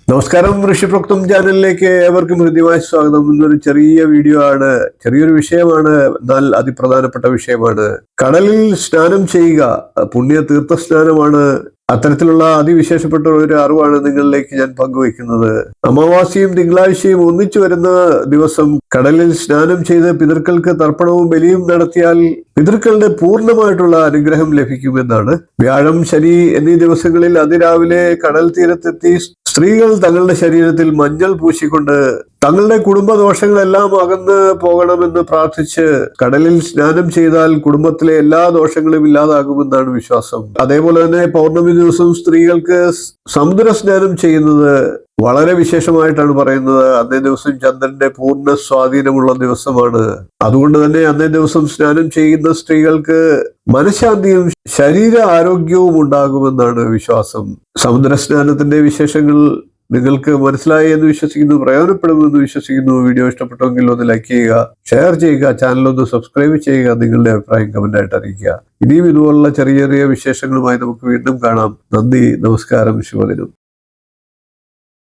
നമസ്കാരം, ഋഷിപ്രോക്തം ചാനലിലേക്ക് ഏവർക്കും ഹൃദ്യമായ സ്വാഗതം. ഇന്നൊരു ചെറിയൊരു വിഷയമാണ്, എന്നാൽ അതിപ്രധാനപ്പെട്ട വിഷയമാണ്. കടലിൽ സ്നാനം ചെയ്യുക പുണ്യ തീർത്ഥ സ്നാനമാണ്. അത്തരത്തിലുള്ള അതിവിശേഷപ്പെട്ട ഒരു അറിവാണ് നിങ്ങളിലേക്ക് ഞാൻ പങ്കുവയ്ക്കുന്നത്. അമാവാസിയും തിങ്കളാഴ്ചയും ഒന്നിച്ചു വരുന്ന ദിവസം കടലിൽ സ്നാനം ചെയ്ത് പിതൃക്കൾക്ക് തർപ്പണവും ബലിയും നടത്തിയാൽ പിതൃക്കളുടെ പൂർണ്ണമായിട്ടുള്ള അനുഗ്രഹം ലഭിക്കുമെന്നാണ്. വ്യാഴം, ശനി എന്നീ ദിവസങ്ങളിൽ അതിരാവിലെ കടൽ തീരത്തെത്തി സ്ത്രീകൾ തങ്ങളുടെ ശരീരത്തിൽ മഞ്ഞൾ പൂശിക്കൊണ്ട് തങ്ങളുടെ കുടുംബദോഷങ്ങളെല്ലാം അകന്ന് പോകണമെന്ന് പ്രാർത്ഥിച്ച് കടലിൽ സ്നാനം ചെയ്താൽ കുടുംബത്തിലെ എല്ലാ ദോഷങ്ങളും ഇല്ലാതാകുമെന്നാണ് വിശ്വാസം. അതേപോലെ തന്നെ പൗർണമി ദിവസം സ്ത്രീകൾക്ക് സമുദ്ര സ്നാനം ചെയ്യുന്നത് വളരെ വിശേഷമായിട്ടാണ് പറയുന്നത്. അന്നേ ദിവസം ചന്ദ്രന്റെ പൂർണ്ണ സ്വാധീനമുള്ള ദിവസമാണ്. അതുകൊണ്ട് തന്നെ അന്നേ ദിവസം സ്നാനം ചെയ്യുന്ന സ്ത്രീകൾക്ക് മനഃശാന്തിയും ശരീര ആരോഗ്യവും ഉണ്ടാകുമെന്നാണ് വിശ്വാസം. സമുദ്ര സ്നാനത്തിന്റെ വിശേഷങ്ങൾ നിങ്ങൾക്ക് മനസ്സിലായി എന്ന് വിശ്വസിക്കുന്നു, പ്രയോജനപ്പെടുമെന്ന് വിശ്വസിക്കുന്നു. വീഡിയോ ഇഷ്ടപ്പെട്ടെങ്കിൽ ഒന്ന് ലൈക്ക് ചെയ്യുക, ഷെയർ ചെയ്യുക, ചാനലൊന്ന് സബ്സ്ക്രൈബ് ചെയ്യുക, നിങ്ങളുടെ അഭിപ്രായം കമന്റായിട്ട് അറിയിക്കുക. ഇനിയും ഇതുപോലുള്ള ചെറിയ ചെറിയ വിശേഷങ്ങളുമായി നമുക്ക് വീണ്ടും കാണാം. നന്ദി, നമസ്കാരം, ശുഭദിനം.